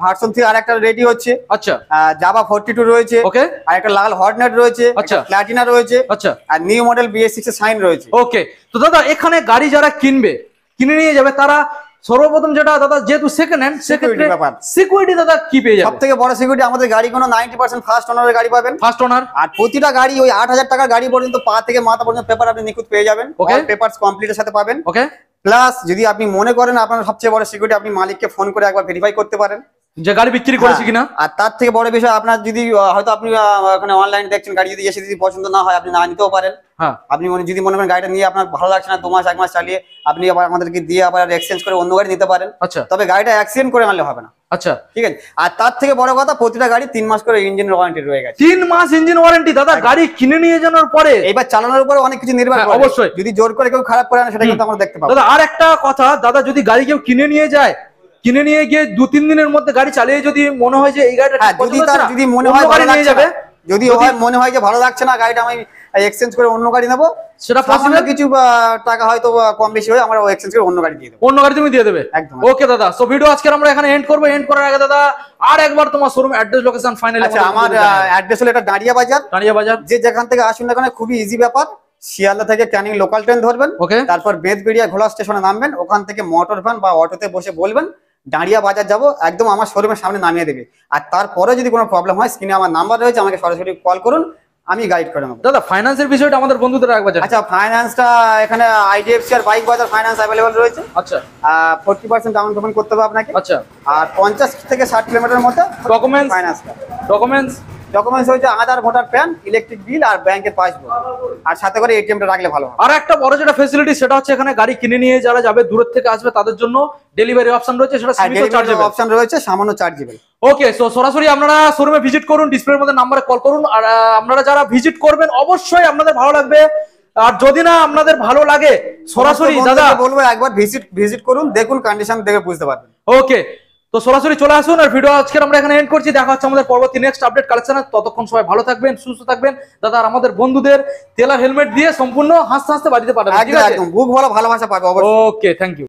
ভার্সন 3 আরেকটা রেডি হচ্ছে। আচ্ছা, জাভা 42 রয়েছে। ওকে, আর একটা লাল হর্নেট রয়েছে। আচ্ছা, প্লাটিনা রয়েছে। আচ্ছা, আর নিউ মডেল BS6 এর সাইন রয়েছে। ওকে। তো দাদা এখানে গাড়ি যারা কিনে নিয়ে যাবে, তারা সর্বপ্রথম যেটা দাদা, যেহেতু সেকেন্ড হ্যান্ড, সেক্ষেত্রে সিকিউরিটি দাদা কি পেয়ে যাবে? সবথেকে বড় সিকিউরিটি আমাদের গাড়ি কোনো 90% ফার্স্ট ওনারের গাড়ি পাবেন। First owner. আর প্রতিটা গাড়ি ওই 8,000 টাকার গাড়ি পর্যন্ত পা থেকে মাথা পর্যন্ত পেপার আপনি নিখুঁত পেয়ে যাবেন। অল পেপারস কমপ্লিটের সাথে পাবেন। ওকে, প্লাস যদি আপনি মনে করেন আপনার সবচেয়ে বড় সিকিউরিটি, আপনি মালিককে ফোন করে একবার ভেরিফাই করতে পারেন যে গাড়ি বিক্রি করেছে কিনা। আর তার থেকে বড় বিষয়, আপনার যদি হয়তো আপনি ওখানে অনলাইনে দেখছেন, গাড়ি যদি এসে যদি পছন্দ না হয়, আপনি না নিতেও পারেন। আপনি যদি মনে করেন গাড়িটা নিয়ে আপনার ভালো লাগছে না, 2 মাস 1 মাস চালিয়ে আপনি আবার আমাদেরকে দিয়ে আবার এক্সচেঞ্জ করে অন্য গাড়ি নিতে পারেন। আচ্ছা, তবে গাড়িটা অ্যাক্সিডেন্ট করে আনলে হবে না। আচ্ছা, ঠিক আছে। আর তার থেকে বড় কথা, প্রতিটা গাড়ি 3 মাস করে ইঞ্জিন ওয়ারেন্টি রয়ে গেছে। 3 মাস ইঞ্জিন ওয়ারেন্টি দাদা, গাড়ি কিনে নিয়ে যাওয়ার পরে। এবার চালানোর উপরে অনেক কিছু নির্ভর করে। অবশ্যই, যদি জোর করে কেউ খারাপ করে আনে, সেটা কিন্তু আমরা দেখতে পাবো। দাদা আর একটা কথা, দাদা যদি গাড়ি কেউ কিনে নিয়ে যায়, কিনে নিয়ে গিয়ে 2-3 দিনের মধ্যে গাড়ি চালিয়ে যদি মনে হয় যে এই গাড়িটা যদি মনে হয় ভালো লাগছে না, যদি মনে হয় যে ভালো লাগছে না, গাড়িটা আমি এক্সচেঞ্জ করে অন্য গাড়ি নেবো, সেটা পসিবল। কিছু টাকা হয়তো কম বেশি হয়, আমরা এক্সচেঞ্জ করে অন্য গাড়ি দিয়ে দেবো। অন্য গাড়ি তুমি দিয়ে দেবে, একদম। ওকে দাদা, সো ভিডিও আজকে আমরা এখানে এন্ড করব। এন্ড করার আগে দাদা আর একবার তোমার শোরুম অ্যাড্রেস, লোকেশন ফাইনালি। আচ্ছা, আমার অ্যাড্রেস হলো এটা দাঁড়িয়া বাজার। যে যেখান থেকে আসুন না কেন, খুবই ইজি ব্যাপার। শিয়ালদা থেকে ক্যানিং লোকাল ট্রেন ধরবেন, ওকে তারপর বেদবেড়িয়া ঘোলা স্টেশনে নামবেন, ওখান থেকে মোটর ভ্যান বা অটোতে বসে বলবেন ডাঁড়িয়া বাজার যাব, একদম আমার শোরুমের সামনে নামিয়ে দেবে। আর তারপরে যদি কোনো প্রবলেম হয় স্ক্রিনে আমার নাম্বার রয়েছে, আমাকে সরাসরি কল করুন, আমি গাইড করে নেবো। দাদা ফাইন্যান্সের বিষয়টা আমাদের বন্ধুদের একবার জানান। আচ্ছা, ফাইন্যান্সটা এখানে আইডিএফসি আর বাইক বাজার ফাইন্যান্স অ্যাভেলেবল রয়েছে। আচ্ছা 40% ডাউন পেমেন্ট করতে হবে আপনাকে। আচ্ছা আর 50 থেকে 60 কিলোমিটারের মধ্যে ডকুমেন্টস ফাইন্যান্সটা। ডকুমেন্টস হচ্ছে আধার, ভোটার, প্যান, ইলেকট্রিক বিল আর ব্যাংকের পাসবুক, আর সাথে করে এটিএমটা রাখলে ভালো হয়। আর একটা বড় যেটা ফ্যাসিলিটি সেটা হচ্ছে এখানে গাড়ি কিনে নিয়ে যারা যাবে দূরের থেকে আসবে তাদের জন্য ডেলিভারি অপশন রয়েছে, সেটা সীমিত চার্জেবল অপশন রয়েছে, সামান্য চার্জেবল। ওকে, সো সরাসরি আপনারা শোরুমে ভিজিট করুন, ডিসপ্লের মধ্যে নাম্বারে কল করুন। আর আপনারা যারা ভিজিট করবেন অবশ্যই আপনাদের ভালো লাগবে, আর যদি না আপনাদের ভালো লাগে সরাসরি দাদা বলবো একবার ভিজিট করুন, দেখুন কন্ডিশন দেখে বুঝতে পারবেন। ওকে, তো সরাসরি চলে আসুন। আর ভিডিও আজকে আমরা এখানে এন্ড করছি, দেখা হচ্ছে আমাদের পরবর্তী নেক্সট আপডেট কালেকশনে। ততক্ষণ সবাই ভালো থাকবেন, সুস্থ থাকবেন। দাদা আর আমাদের বন্ধুদের তেলা হেলমেট দিয়ে সম্পূর্ণ হাসতে হাসতে বাড়িতে পাঠাবেন, ঠিক আছে? একদম বুক ভরা ভালোবাসা পাবে অবশ্যই। ওকে, থ্যাংক ইউ।